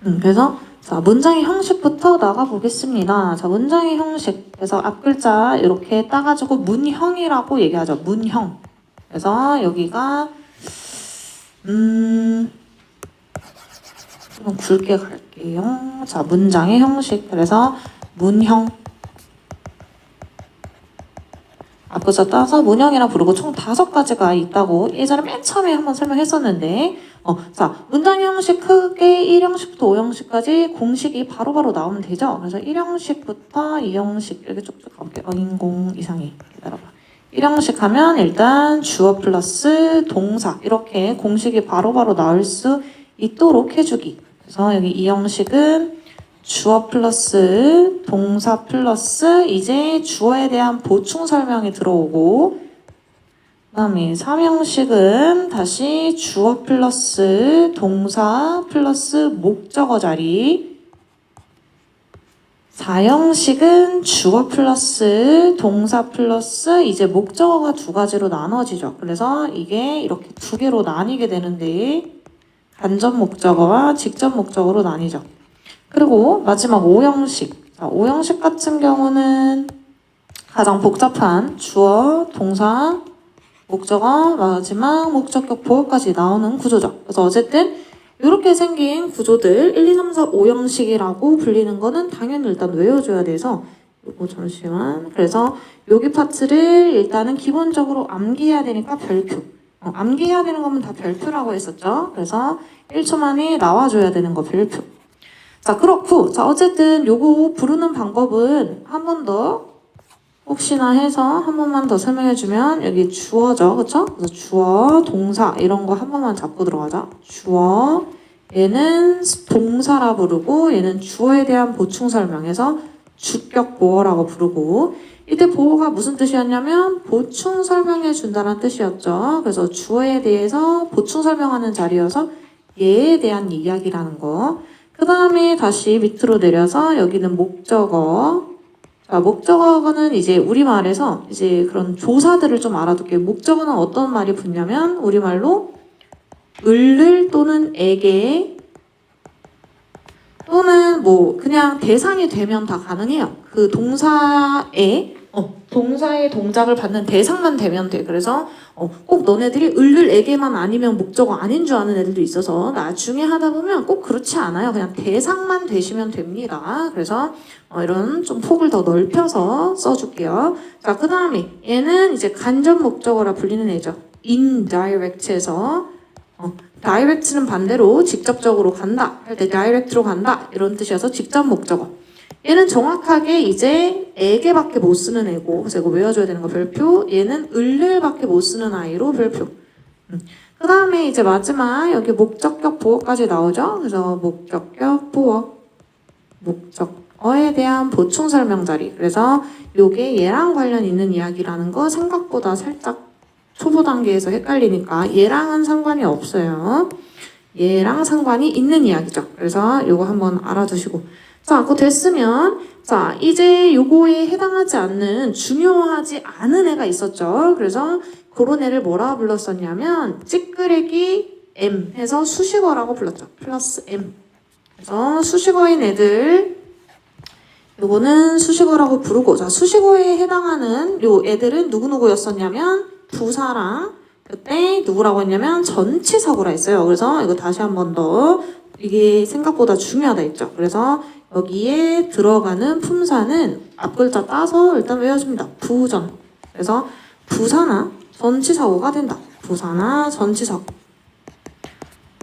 그래서 자, 문장의 형식부터 나가보겠습니다. 자, 문장의 형식. 그래서 앞글자 이렇게 따가지고 문형이라고 얘기하죠. 문형. 그래서 여기가 좀 굵게 갈게요. 자, 문장의 형식. 그래서 문형. 앞글자 따서 문형이라 부르고 총 5가지가 있다고 예전에 맨 처음에 한번 설명했었는데 자, 문장 형식 크게 1형식부터 5형식까지 공식이 바로바로 나오면 되죠. 그래서 1형식부터 2형식 이렇게 쭉쭉 가볼게요. 인공 이상이 기다려봐. 1형식 하면 일단 주어 플러스 동사 이렇게 공식이 바로바로 나올 수 있도록 해주기. 그래서 여기 2형식은 주어 플러스 동사 플러스 이제 주어에 대한 보충 설명이 들어오고 그 다음에 3형식은 다시 주어 플러스 동사 플러스 목적어 자리 4형식은 주어 플러스 동사 플러스 이제 목적어가 2가지로 나눠지죠. 그래서 이게 이렇게 2개로 나뉘게 되는데 간접 목적어와 직접 목적어로 나뉘죠. 그리고 마지막 5형식. 자, 5형식 같은 경우는 가장 복잡한 주어, 동사, 목적어, 마지막 목적격 보어까지 나오는 구조죠. 그래서 어쨌든 이렇게 생긴 구조들 1, 2, 3, 4, 5형식이라고 불리는 거는 당연히 일단 외워줘야 돼서 이거 잠시만. 그래서 여기 파트를 일단은 기본적으로 암기해야 되니까 별표. 암기해야 되는 거면 다 별표라고 했었죠. 그래서 1초 만에 나와줘야 되는 거 별표. 자, 그렇고, 자, 어쨌든 요거 부르는 방법은 한 번 더, 혹시나 해서 한 번만 더 설명해주면, 여기 주어죠, 그쵸? 그래서 주어, 동사, 이런 거 한 번만 잡고 들어가자. 주어, 얘는 동사라 부르고, 얘는 주어에 대한 보충 설명해서 주격 보어라고 부르고, 이때 보어가 무슨 뜻이었냐면, 보충 설명해준다는 뜻이었죠. 그래서 주어에 대해서 보충 설명하는 자리여서 얘에 대한 이야기라는 거. 그 다음에 다시 밑으로 내려서 여기는 목적어. 자, 목적어는 이제 우리말에서 이제 그런 조사들을 좀 알아둘게요. 목적어는 어떤 말이 붙냐면 우리말로 을을 또는 에게 또는 뭐 그냥 대상이 되면 다 가능해요. 그 동사의 동작을 받는 대상만 되면 돼. 그래서 꼭 너네들이 을을 에게만 아니면 목적어 아닌 줄 아는 애들도 있어서 나중에 하다 보면 꼭 그렇지 않아요. 그냥 대상만 되시면 됩니다. 그래서 이런 좀 폭을 더 넓혀서 써줄게요. 자, 그 다음에 얘는 이제 간접 목적어라 불리는 애죠. indirect에서 direct는 반대로 직접적으로 간다 할 때 direct로 간다 이런 뜻이어서 직접 목적어. 얘는 정확하게 이제 에게밖에 못 쓰는 애고 그래서 이거 외워줘야 되는 거 별표. 얘는 을을밖에 못 쓰는 아이로 별표. 그 다음에 이제 마지막 여기 목적격 보어까지 나오죠. 그래서 목적격 보어, 목적어에 대한 보충 설명 자리. 그래서 요게 얘랑 관련 있는 이야기라는 거 생각보다 살짝 초보 단계에서 헷갈리니까 얘랑은 상관이 없어요. 얘랑 상관이 있는 이야기죠. 그래서 요거 한번 알아두시고. 자, 그거 됐으면 자, 이제 요거에 해당하지 않는 중요하지 않은 애가 있었죠. 그래서 그런 애를 뭐라 불렀었냐면 찌끄레기 M 해서 수식어라고 불렀죠. 플러스 M. 그래서 수식어인 애들 요거는 수식어라고 부르고 자, 수식어에 해당하는 요 애들은 누구누구였었냐면 부사랑 그때 누구라고 했냐면 전치사구라 했어요. 그래서 이거 다시 한 번 더 이게 생각보다 중요하다 했죠. 그래서 여기에 들어가는 품사는 앞글자 따서 일단 외워줍니다. 부전. 그래서 부사나 전치사구가 된다. 부사나 전치사구.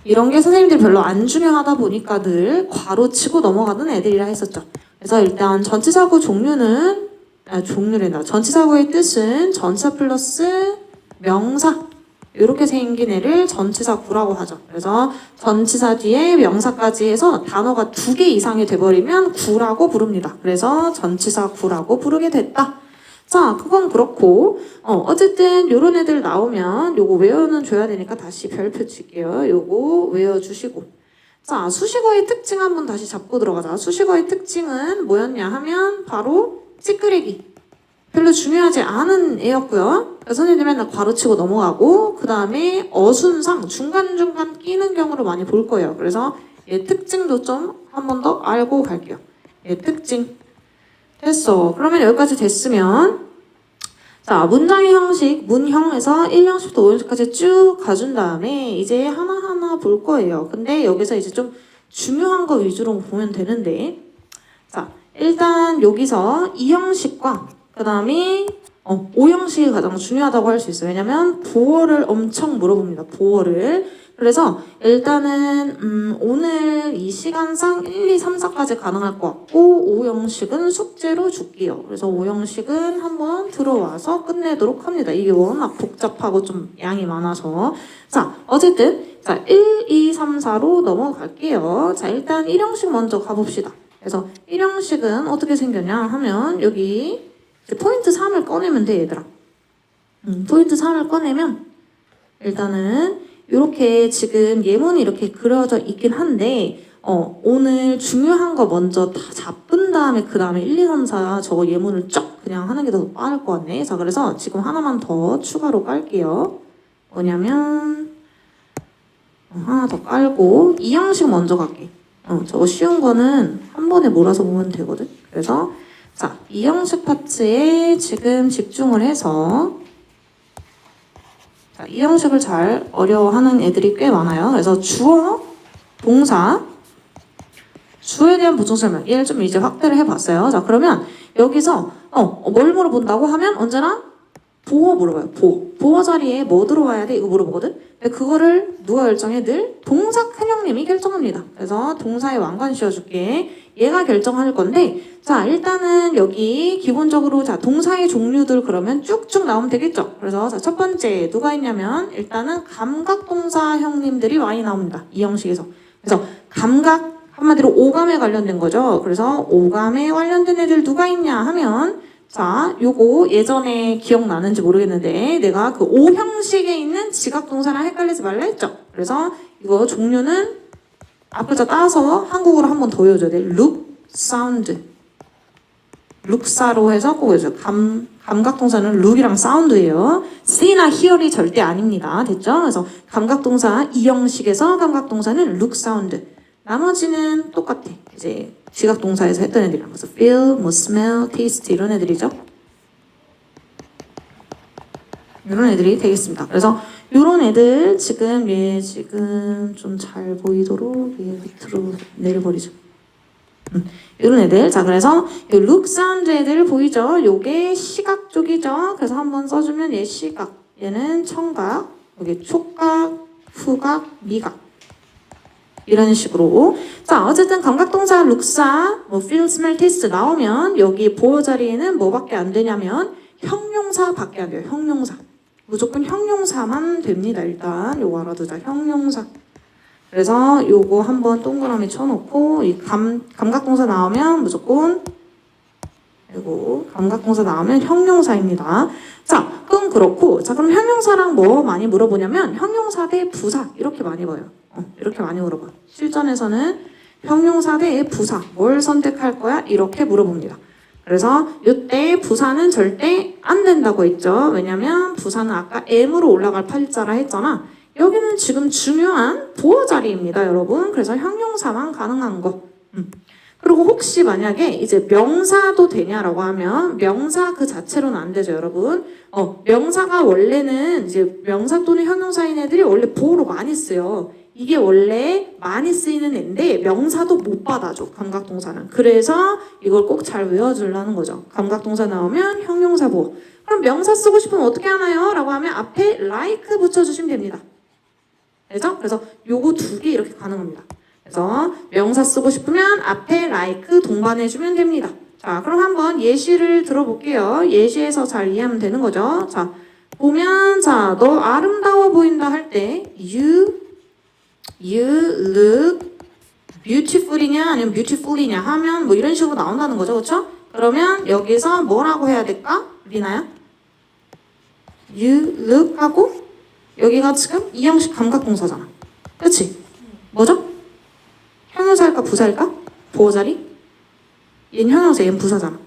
이런 게 선생님들이 별로 안 중요하다 보니까 늘 괄호치고 넘어가는 애들이라 했었죠. 그래서 일단 전치사구 종류래나 전치사구의 뜻은 전치사 플러스 명사 이렇게 생긴 애를 전치사구라고 하죠. 그래서 전치사 뒤에 명사까지 해서 단어가 2개 이상이 돼버리면 구라고 부릅니다. 그래서 전치사구라고 부르게 됐다. 자, 그건 그렇고 어쨌든 요런 애들 나오면 요거 외워는 줘야 되니까 다시 별표 칠게요. 요거 외워주시고 자, 수식어의 특징 한번 다시 잡고 들어가자. 수식어의 특징은 뭐였냐 하면 바로 찌끄레기. 별로 중요하지 않은 애였고요. 선생님들 맨날 괄호치고 넘어가고 그 다음에 어순상 중간중간 끼는 경우를 많이 볼 거예요. 그래서 얘 특징도 좀 한 번 더 알고 갈게요. 얘 특징. 됐어. 그러면 여기까지 됐으면 자, 문장의 형식, 문형에서 1형식부터 5형식까지 쭉 가준 다음에 이제 하나하나 볼 거예요. 근데 여기서 이제 좀 중요한 거 위주로 보면 되는데 자, 일단 여기서 2형식과 그 다음에 5형식이 가장 중요하다고 할 수 있어요. 왜냐면 보어를 엄청 물어봅니다. 보어를. 그래서 일단은 오늘 이 시간상 1, 2, 3, 4까지 가능할 것 같고 5형식은 숙제로 줄게요. 그래서 5형식은 한번 들어와서 끝내도록 합니다. 이게 워낙 복잡하고 좀 양이 많아서 자 어쨌든 자 1, 2, 3, 4로 넘어갈게요. 자 일단 1형식 먼저 가봅시다. 그래서 1형식은 어떻게 생겼냐 하면 여기 이제 포인트 3을 꺼내면 돼 얘들아. 포인트 3을 꺼내면 일단은 이렇게 지금 예문이 이렇게 그려져 있긴 한데 오늘 중요한 거 먼저 다 잡은 다음에 그 다음에 1, 2, 3, 4 저거 예문을 쫙 그냥 하는 게 더 빠를 것 같네. 자 그래서 지금 하나만 더 추가로 깔게요. 뭐냐면 하나 더 깔고 2형식 먼저 갈게. 저거 쉬운 거는 한 번에 몰아서 보면 되거든. 그래서 자 2형식 파트에 지금 집중을 해서 자, 이 형식을 잘 어려워하는 애들이 꽤 많아요. 그래서 주어, 동사, 주어에 대한 보충 설명 얘를 좀 이제 확대를 해봤어요. 자 그러면 여기서 뭘 물어본다고 하면 언제나 보어 물어봐요. 보어 자리에 뭐 들어와야 돼? 이거 물어보거든. 근데 그거를 누가 결정해? 늘 동사 큰 형님이 결정합니다. 그래서 동사의 왕관 씌워줄게. 얘가 결정할 건데 자 일단은 여기 기본적으로 자 동사의 종류들 그러면 쭉쭉 나오면 되겠죠. 그래서 자 첫 번째 누가 있냐면 일단은 감각동사 형님들이 많이 나옵니다. 이 형식에서. 그래서 감각 한마디로 오감에 관련된 거죠. 그래서 오감에 관련된 애들 누가 있냐 하면 자 요거 예전에 기억나는지 모르겠는데 내가 그 5형식에 있는 지각동사랑 헷갈리지 말라 했죠. 그래서 이거 종류는 앞글자 따서 한국어로 한 번 더 외워줘야 돼. look, sound. 룩사로 해서 꼭 외워줘요. 감각동사는 look이랑 sound예요. see나 hear이 절대 아닙니다. 됐죠? 그래서 감각동사 이 형식에서 감각동사는 look, sound. 나머지는 똑같아. 이제 지각동사에서 했던 애들이랑 그래서 feel, 뭐 smell, taste 이런 애들이죠. 이런 애들이 되겠습니다. 그래서 이런 애들 지금 얘 지금 좀 잘 보이도록 얘 밑으로 내려버리죠. 이런 애들. 자 그래서 이 look, sound 애들 보이죠? 요게 시각 쪽이죠. 그래서 한번 써주면 얘 시각, 얘는 청각, 여기 촉각, 후각, 미각. 이런 식으로. 자 어쨌든 감각동사 룩사, 뭐 feel, smell, taste 나오면 여기 보어 자리에는 뭐밖에 안 되냐면 형용사밖에 안 돼요. 형용사. 무조건 형용사만 됩니다. 일단 요거 알아두자. 형용사. 그래서 요거 한번 동그라미 쳐놓고 이 감각동사 나오면 무조건 그리고 감각동사 나오면 형용사입니다. 자 그럼 그렇고 자 그럼 형용사랑 뭐 많이 물어보냐면 형용사 대 부사 이렇게 많이 봐요. 이렇게 많이 물어봐. 실전에서는 형용사 대 부사 뭘 선택할 거야? 이렇게 물어봅니다. 그래서 이때 부사는 절대 안 된다고 했죠. 왜냐면 부사는 아까 M으로 올라갈 팔자라 했잖아. 여기는 지금 중요한 보어 자리입니다, 여러분. 그래서 형용사만 가능한 거. 그리고 혹시 만약에 이제 명사도 되냐라고 하면 명사 그 자체로는 안 되죠, 여러분. 명사가 원래는 이제 명사 또는 형용사인 애들이 원래 보어로 많이 쓰요. 이게 원래 많이 쓰이는 애인데 명사도 못 받아줘, 감각동사는. 그래서 이걸 꼭 잘 외워주려는 거죠. 감각동사 나오면 형용사 보어. 그럼 명사 쓰고 싶으면 어떻게 하나요? 라고 하면 앞에 like 붙여주시면 됩니다. 알죠? 그래서 요거 두 개 이렇게 가능합니다. 그래서 명사 쓰고 싶으면 앞에 like 동반해주면 됩니다. 자, 그럼 한번 예시를 들어볼게요. 예시에서 잘 이해하면 되는 거죠. 자, 보면 자, 너 아름다워 보인다 할 때 You look beautiful이냐 아니면 beautiful이냐 하면 뭐 이런 식으로 나온다는 거죠. 그렇죠? 그러면 여기서 뭐라고 해야 될까? 리나야? You look 하고 여기가 지금 이 형식 감각동사잖아. 그치? 뭐죠? 형용사일까 부사일까? 보어 자리? 얘는 형용사, 얘는 부사잖아.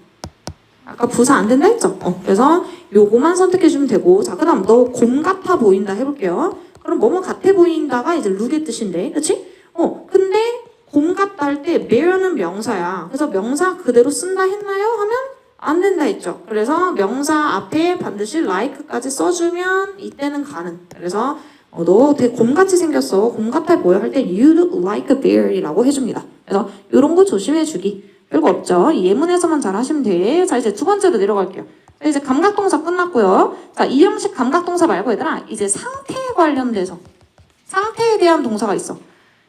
아까 부사 안 된다 했죠? 그래서 요거만 선택해주면 되고 자, 그 다음 너 곰 같아 보인다 해볼게요. 그럼 뭐뭐 같아 보인다가 이제 룩의 뜻인데, 그치? 근데 곰 같다 할 때 bear는 명사야. 그래서 명사 그대로 쓴다 했나요? 하면 안 된다 했죠. 그래서 명사 앞에 반드시 like까지 써주면 이때는 가능. 그래서 너 되게 곰같이 생겼어. 곰 같아 보여 할 때 you look like a bear이라고 해줍니다. 그래서 이런 거 조심해주기. 별거 없죠. 예문에서만 잘 하시면 돼. 자, 이제 두 번째로 내려갈게요. 이제 감각동사 끝났고요. 자, 이 형식 감각동사 말고 얘들아 이제 상태에 관련돼서 상태에 대한 동사가 있어.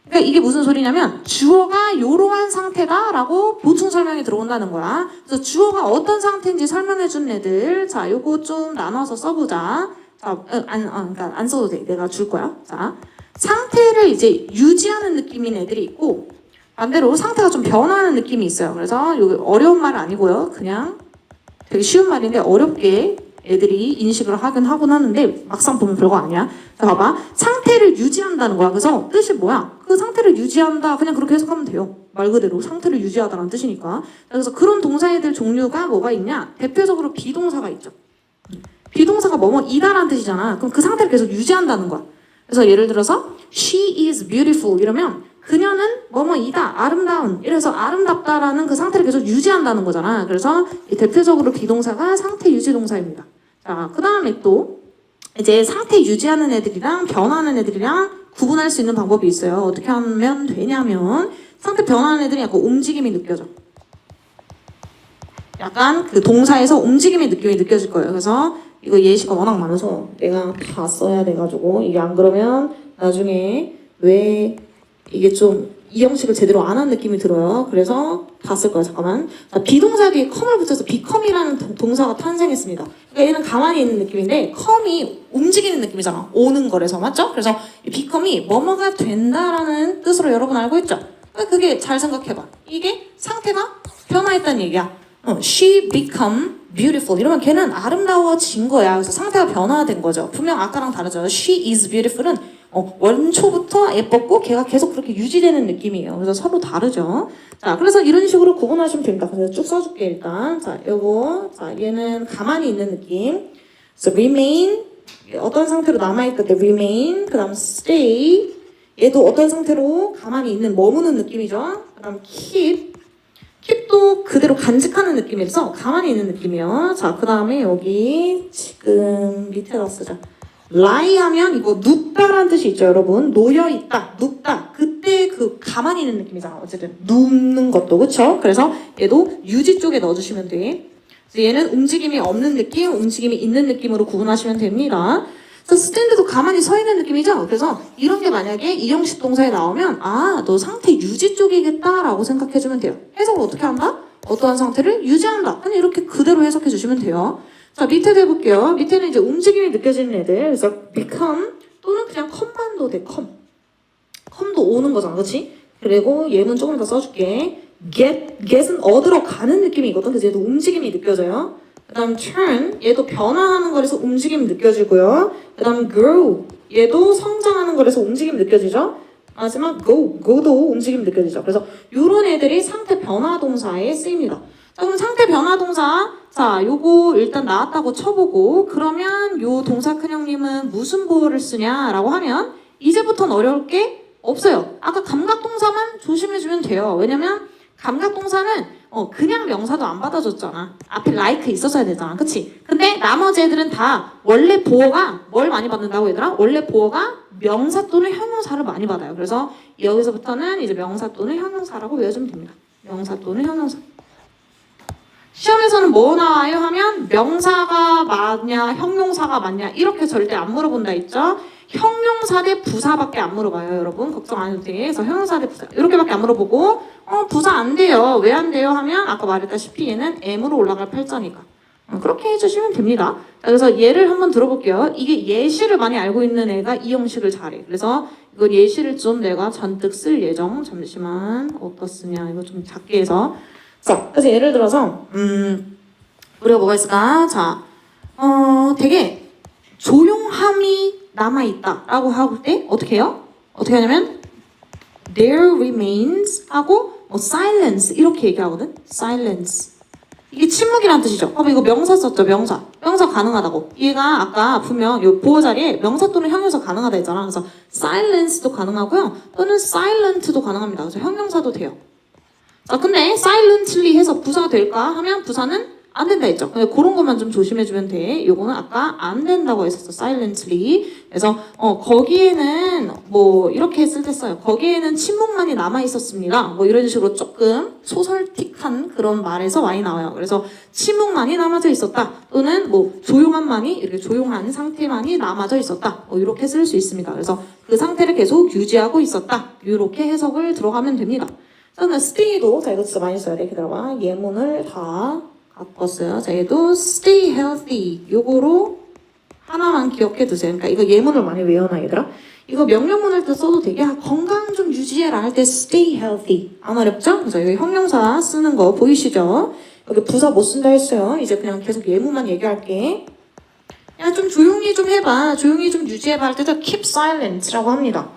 그러니까 이게 무슨 소리냐면 주어가 이러한 상태다 라고 보충 설명이 들어온다는 거야. 그래서 주어가 어떤 상태인지 설명해 준 애들, 자 요거 좀 나눠서 써보자. 자, 그러니까 안 써도 돼. 내가 줄 거야. 자, 상태를 이제 유지하는 느낌인 애들이 있고 반대로 상태가 좀 변화하는 느낌이 있어요. 그래서 이거 어려운 말 아니고요. 그냥 되게 쉬운 말인데 어렵게 애들이 인식을 하긴 하곤 하는데 막상 보면 별거 아니야. 자, 봐봐. 상태를 유지한다는 거야. 그래서 뜻이 뭐야? 그 상태를 유지한다. 그냥 그렇게 해석하면 돼요. 말 그대로 상태를 유지하다라는 뜻이니까. 그래서 그런 동사애들 종류가 뭐가 있냐? 대표적으로 비동사가 있죠. 비동사가 뭐뭐이다라는 뜻이잖아. 그럼 그 상태를 계속 유지한다는 거야. 그래서 예를 들어서 she is beautiful 이러면 그녀는 뭐뭐이다, 아름다운. 이래서 아름답다라는 그 상태를 계속 유지한다는 거잖아. 그래서 대표적으로 비동사가 상태 유지 동사입니다. 자, 그 다음에 또 이제 상태 유지하는 애들이랑 변화하는 애들이랑 구분할 수 있는 방법이 있어요. 어떻게 하면 되냐면 상태 변화하는 애들이 약간 움직임이 느껴져. 약간 그 동사에서 움직임의 느낌이 느껴질 거예요. 그래서 이거 예시가 워낙 많아서 내가 다 써야 돼가지고 이게 안 그러면 나중에 왜 이게 좀 이 형식을 제대로 안 한 느낌이 들어요. 그래서 다 쓸 거예요. 잠깐만. 자, 비동사 뒤에 come을 붙여서 become이라는 동사가 탄생했습니다. 그러니까 얘는 가만히 있는 느낌인데 come이 움직이는 느낌이잖아. 오는 거래서 맞죠? 그래서 이 become이 뭐뭐가 된다라는 뜻으로 여러분 알고 있죠? 그게 잘 생각해봐. 이게 상태가 변화했다는 얘기야. She become beautiful 이러면 걔는 아름다워진 거야. 그래서 상태가 변화된 거죠. 분명 아까랑 다르죠. She is beautiful은 원초부터 예뻤고 걔가 계속 그렇게 유지되는 느낌이에요. 그래서 서로 다르죠. 자, 그래서 이런 식으로 구분하시면 됩니다. 그래서 쭉 써줄게 일단. 자, 요거 자 얘는 가만히 있는 느낌. 그래서 remain 어떤 상태로 남아있다 때 remain. 그다음 stay 얘도 어떤 상태로 가만히 있는 머무는 느낌이죠. 그다음 keep도 그대로 간직하는 느낌이라서 가만히 있는 느낌이에요. 자, 그 다음에 여기 지금 밑에다 쓰자. lie 하면 이거 눕다라는 뜻이 있죠, 여러분. 놓여있다, 눕다. 그때 그 가만히 있는 느낌이잖아. 어쨌든 눕는 것도, 그쵸? 그래서 얘도 유지 쪽에 넣어주시면 돼. 그래서 얘는 움직임이 없는 느낌, 움직임이 있는 느낌으로 구분하시면 됩니다. 그래서 스탠드도 가만히 서 있는 느낌이죠? 그래서 이런 게 만약에 이 형식 동사에 나오면 아, 너 상태 유지 쪽이겠다라고 생각해주면 돼요. 해석을 어떻게 한다? 어떠한 상태를 유지한다. 그냥 이렇게 그대로 해석해 주시면 돼요. 자, 밑에도 해볼게요. 밑에는 이제 움직임이 느껴지는 애들. 그래서 become 또는 그냥 come만도 돼. come도 오는 거잖아. 그렇지? 그리고 예문 조금 더 써줄게. get은 얻으러 가는 느낌이거든. 그래서 얘도 움직임이 느껴져요. 그 다음 turn 얘도 변화하는 거라서 움직임이 느껴지고요. 그 다음 grow 얘도 성장하는 거라서 움직임이 느껴지죠. 마지막 go도 움직임이 느껴지죠. 그래서 이런 애들이 상태 변화 동사에 쓰입니다. 자, 그럼 상태 변화 동사 자 요거 일단 나왔다고 쳐보고 그러면 요 동사 큰형님은 무슨 보호를 쓰냐라고 하면 이제부터는 어려울 게 없어요. 아까 감각 동사만 조심해주면 돼요. 왜냐면 감각 동사는 그냥 명사도 안 받아줬잖아. 앞에 like 있었어야 되잖아. 그치? 근데 나머지 애들은 다 원래 보어가 뭘 많이 받는다고 얘들아? 원래 보어가 명사 또는 형용사를 많이 받아요. 그래서 여기서부터는 이제 명사 또는 형용사라고 외워주면 됩니다. 명사 또는 형용사. 시험에서는 뭐 나와요 하면 명사가 맞냐 형용사가 맞냐 이렇게 절대 안 물어본다 했죠. 형용사 대 부사밖에 안 물어봐요. 여러분 걱정 안 해도 돼. 그래서 형용사 대 부사 이렇게밖에 안 물어보고 부사 안 돼요. 왜 안 돼요 하면 아까 말했다시피 얘는 M으로 올라갈 팔자니까 그렇게 해주시면 됩니다. 자, 그래서 예를 한번 들어볼게요. 이게 예시를 많이 알고 있는 애가 이 형식을 잘해. 그래서 이거 예시를 좀 내가 잔뜩 쓸 예정. 잠시만 어디다 쓰냐 이거 좀 작게 해서 자, 그래서 예를 들어서 우리가 뭐가 있을까? 자, 되게 조용함이 남아있다 라고 할 때 어떻게 해요? 어떻게 하냐면 there remains 하고 silence 이렇게 얘기하거든? silence 이게 침묵이란 뜻이죠. 그럼 이거 명사 썼죠, 명사. 명사 가능하다고. 얘가 아까 분명 요 보호 자리에 명사 또는 형용사 가능하다 했잖아. 그래서 silence도 가능하고요. 또는 silent도 가능합니다. 그래서 형용사도 돼요. 자, 근데 silently 해서 부사가 될까 하면 부사는 안 된다 했죠. 근데 그런 것만 좀 조심해주면 돼. 요거는 아까 안 된다고 했었어. silently. 그래서 거기에는 뭐 이렇게 했을 때 써요. 거기에는 침묵만이 남아 있었습니다. 뭐 이런 식으로 조금 소설틱한 그런 말에서 많이 나와요. 그래서 침묵만이 남아져 있었다. 또는 뭐 조용한만이 이렇게 조용한 상태만이 남아져 있었다. 뭐 이렇게 쓸 수 있습니다. 그래서 그 상태를 계속 유지하고 있었다. 이렇게 해석을 들어가면 됩니다. 저는 stay도 자 이거 진짜 많이 써야 돼. 이렇게 들어봐. 예문을 다 갖고 왔어요. 자, 얘도 stay healthy. 요거로 하나만 기억해 두세요. 그러니까 이거 예문을 많이 외워놔, 얘들아. 이거 명령문을 때 써도 되게 건강 좀 유지해라 할 때 stay healthy. 안 어렵죠? 그래서 여기 형용사 쓰는 거 보이시죠? 여기 부사 못 쓴다 했어요. 이제 그냥 계속 예문만 얘기할게. 야, 좀 조용히 좀 해봐. 조용히 좀 유지해봐 할 때도 keep silent라고 합니다.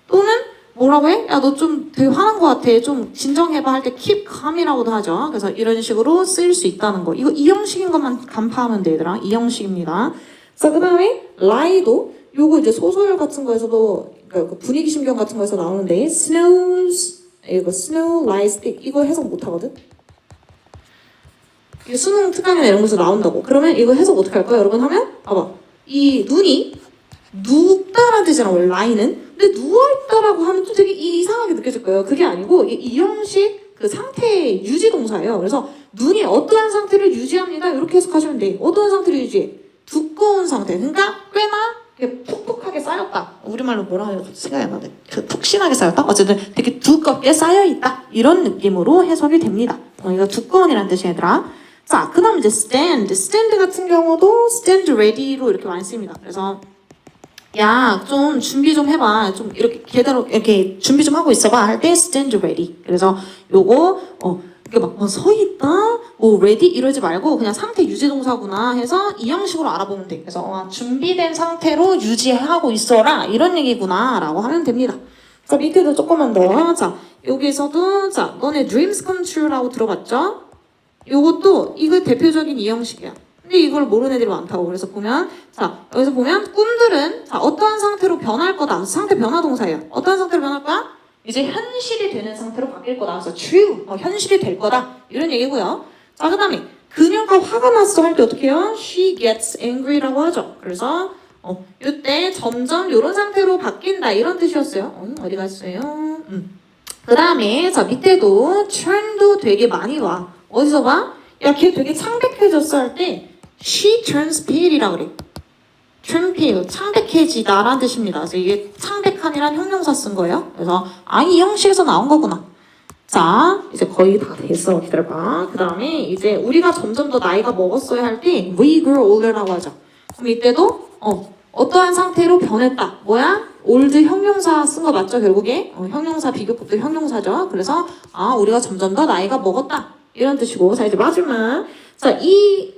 또는 뭐라고 해? 야, 너 좀 되게 화난 것 같아. 좀 진정해봐 할 때 keep calm이라고도 하죠. 그래서 이런 식으로 쓰일 수 있다는 거. 이거 이 형식인 것만 간파하면 돼, 얘들아. 이 형식입니다. 자, 그 다음에 lie도 요거 이제 소설 같은 거에서도 그러니까 분위기 심경 같은 거에서 나오는데 snows 이거 snow lies thick 이거 해석 못 하거든. 이게 수능 특강이나 이런 거에서 나온다고. 그러면 이거 해석 어떻게 할까요? 여러분 하면 봐봐. 이 눈이 눕다라는 뜻이잖아, 원래 lie는. 근데 누워있다라고 하면 좀 되게 이상하게 느껴질 거예요. 그게 아니고 이 형식 그 상태의 유지 동사예요. 그래서 눈이 어떠한 상태를 유지합니다. 이렇게 해석하시면 돼. 어떠한 상태를 유지해? 두꺼운 상태. 그러니까 꽤나 푹푹하게 쌓였다. 우리말로 뭐라 해요? 생각이 안 나네. 푹신하게 쌓였다? 어쨌든 되게 두껍게 쌓여있다. 이런 느낌으로 해석이 됩니다. 이거 두꺼운이라는 뜻이 얘들아. 자, 그 다음 이제 stand. stand 같은 경우도 stand ready로 이렇게 많이 씁니다. 그래서 야, 좀 준비 좀 해봐. 좀 이렇게 제대로 이렇게 준비 좀 하고 있어봐 할 때 stand ready. 그래서 요거 이게 막 서 있다, 뭐 ready 이러지 말고 그냥 상태 유지 동사구나 해서 이 형식으로 알아보면 돼. 그래서 준비된 상태로 유지하고 있어라 이런 얘기구나라고 하면 됩니다. 자, 밑에도 조금만 더. 자, 여기서도 자, 너네 dreams come true라고 들어봤죠? 요것도 이거 대표적인 이 형식이야. 근데 이걸 모르는 애들이 많다고. 그래서 보면 자 여기서 보면 꿈들은 자 어떠한 상태로 변할 거다. 상태 변화 동사예요. 어떠한 상태로 변할 거야? 이제 현실이 되는 상태로 바뀔 거다. 그래서 true 현실이 될 거다 이런 얘기고요. 자, 그다음에 그녀가 화가 났어 할 때 어떻게 해요? She gets angry라고 하죠. 그래서 이때 점점 이런 상태로 바뀐다 이런 뜻이었어요. 어디 갔어요? 그다음에 자 밑에도 turn도 되게 많이 와. 어디서 봐? 야, 걔 되게 창백해졌어 할 때 she turns pale이라 그래. turn pale, 창백해지다라는 뜻입니다. 그래서 이게 창백한이란 형용사 쓴 거예요. 그래서 이 형식에서 나온 거구나. 자, 이제 거의 다 됐어. 기다려봐. 그 다음에 이제 우리가 점점 더 나이가 먹었어야 할 때 we grow older라고 하죠. 그럼 이때도 어떠한 상태로 변했다. 뭐야? old 형용사 쓴 거 맞죠? 결국에 형용사 비교법도 형용사죠. 그래서 우리가 점점 더 나이가 먹었다. 이런 뜻이고. 자, 이제 마지막. 자, 이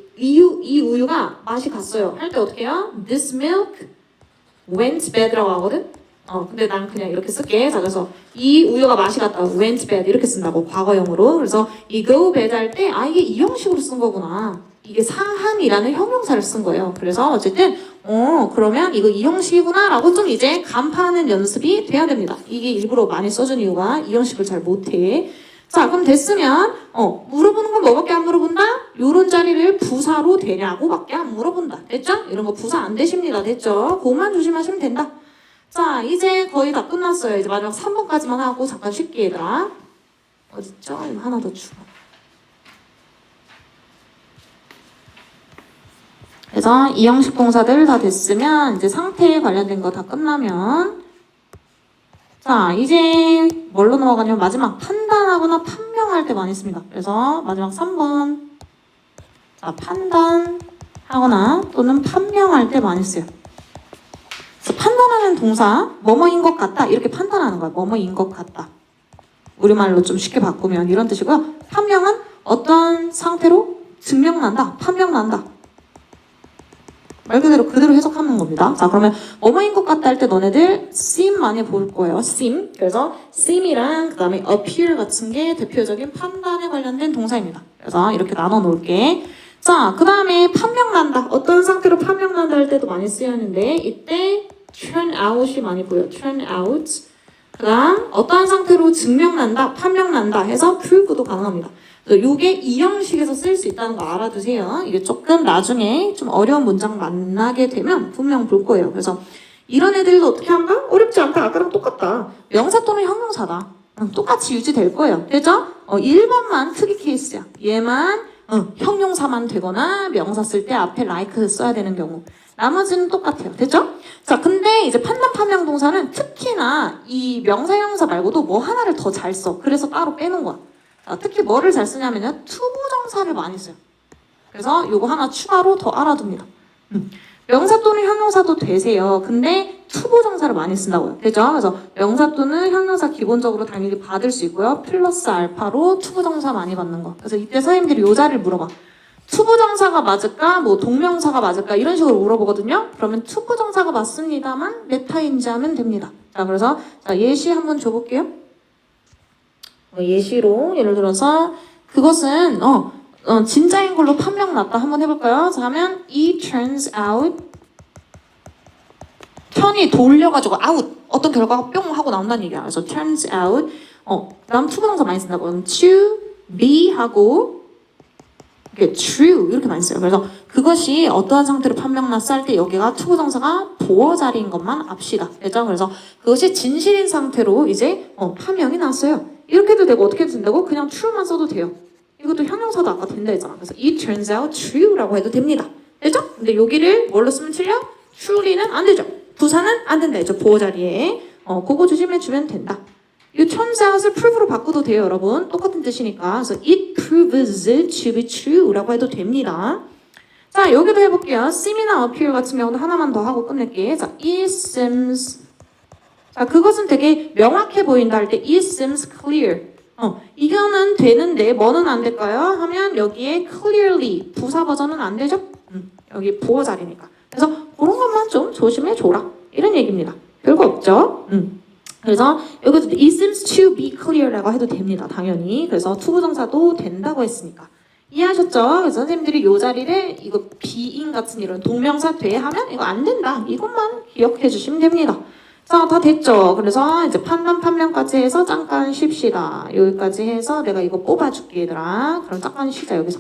우유가 맛이 갔어요. 할 때 어떻게 해요? This milk went bad라고 하거든? 근데 난 그냥 이렇게 쓸게. 자, 그래서 이 우유가 맛이 갔다. went bad 이렇게 쓴다고. 과거형으로. 그래서 이 go bad 할 때 이게 이 형식으로 쓴 거구나. 이게 상한이라는 형용사를 쓴 거예요. 그래서 어쨌든 그러면 이거 이 형식이구나 라고 좀 이제 간파하는 연습이 돼야 됩니다. 이게 일부러 많이 써준 이유가 이 형식을 잘 못해. 자, 그럼 됐으면 물어보는 건 뭐밖에 안 물어본다? 요런 자리를 부사로 되냐고 밖에 안 물어본다. 됐죠? 이런 거 부사 안 되십니다. 됐죠? 그것만 조심하시면 된다. 자, 이제 거의 다 끝났어요. 이제 마지막 3번까지만 하고 잠깐 쉴게 얘들아. 어딨죠? 이거 하나 더 주고. 그래서 이 형식 동사들 다 됐으면 이제 상태에 관련된 거 다 끝나면 자, 이제 뭘로 넘어가냐면 마지막 판단하거나 판명할 때 많이 씁니다. 그래서 마지막 3번 자, 판단하거나 또는 판명할 때 많이 써요. 그래서 판단하는 동사 뭐뭐인 것 같다 이렇게 판단하는 거야. 뭐뭐인 것 같다. 우리말로 좀 쉽게 바꾸면 이런 뜻이고요. 판명은 어떠한 상태로 증명난다, 판명난다. 말 그대로 해석하는 겁니다. 자, 그러면 뭐뭐인 것 같다 할 때 너네들 seem 많이 볼 거예요. seem. 그래서 seem이랑 그 다음에 appear 같은 게 대표적인 판단에 관련된 동사입니다. 그래서 이렇게 나눠 놓을게. 자, 그 다음에 판명난다. 어떤 상태로 판명난다 할 때도 많이 쓰였는데 이때 turn out이 많이 보여요. turn out. 그 다음 어떠한 상태로 증명난다, 판명난다 해서 prove도 가능합니다. 요게 이 형식에서 쓸 수 있다는 거 알아두세요. 이게 조금 나중에 좀 어려운 문장 만나게 되면 분명 볼 거예요. 그래서 이런 애들도 어떻게 한다? 어렵지 않다. 아까랑 똑같다. 명사 또는 형용사다. 똑같이 유지될 거예요. 되죠? 1번만 특이 케이스야. 얘만 형용사만 되거나 명사 쓸 때 앞에 like 써야 되는 경우. 나머지는 똑같아요. 됐죠? 자, 근데 이제 판단 판명 동사는 특히나 이 명사 형용사 말고도 뭐 하나를 더 잘 써. 그래서 따로 빼놓은 거야. 특히 뭐를 잘 쓰냐면요. 투부정사를 많이 써요. 그래서 요거 하나 추가로 더 알아둡니다. 명사 또는 형용사도 되세요. 근데 투부정사를 많이 쓴다고요. 되죠? 그래서 명사 또는 형용사 기본적으로 당연히 받을 수 있고요. 플러스 알파로 투부정사 많이 받는 거. 그래서 이때 선생님들이 요 자리를 물어봐. 투부정사가 맞을까? 뭐 동명사가 맞을까? 이런 식으로 물어보거든요. 그러면 투부정사가 맞습니다만 메타인지 하면 됩니다. 자, 그래서 예시 한번 줘볼게요. 예시로 예를 들어서 그것은 진짜인 걸로 판명났다. 한번 해볼까요? 자, 하면 it turns out 턴이 돌려가지고 out 어떤 결과가 뿅 하고 나온다는 얘기야. 그래서 turns out 그다음 투부정사 많이 쓴다고. to be 하고 이게 true 이렇게 많이 써요. 그래서 그것이 어떠한 상태로 판명났어 할 때 여기가 투부정사가 보어 자리인 것만 압시다. 됐죠? 그래서 그것이 진실인 상태로 이제 판명이 났어요. 이렇게도 되고 어떻게 해도 된다고? 그냥 true만 써도 돼요. 이것도 형용사도 아까 된다 했잖아. 그래서 it turns out true라고 해도 됩니다. 됐죠? 근데 여기를 뭘로 쓰면 틀려? truly는 안 되죠. 부사는 안 된다 했죠. 보어 자리에. 그거 조심해 주면 된다. 이 turns out을 prove로 바꿔도 돼요, 여러분. 똑같은 뜻이니까. 그래서 it proves to be true라고 해도 됩니다. 자, 여기도 해볼게요. seem이나 appear 같은 경우는 하나만 더 하고 끝낼게. 자, it seems. 자, 그것은 되게 명확해 보인다 할 때 it seems clear. 이거는 되는데 뭐는 안 될까요? 하면 여기에 clearly 부사 버전은 안 되죠? 여기 보어 자리니까. 그래서 그런 것만 좀 조심해 줘라. 이런 얘기입니다. 별거 없죠? 그래서 여기도 it seems to be clear라고 해도 됩니다. 당연히. 그래서 투부정사도 된다고 했으니까. 이해하셨죠? 그래서 선생님들이 이 자리를 이거 being 같은 이런 동명사 돼 하면 이거 안 된다. 이것만 기억해 주시면 됩니다. 자, 다 됐죠? 그래서 이제 판단, 판명까지 해서 잠깐 쉽시다. 여기까지 해서 내가 이거 뽑아줄게, 얘들아. 그럼 잠깐 쉬자, 여기서.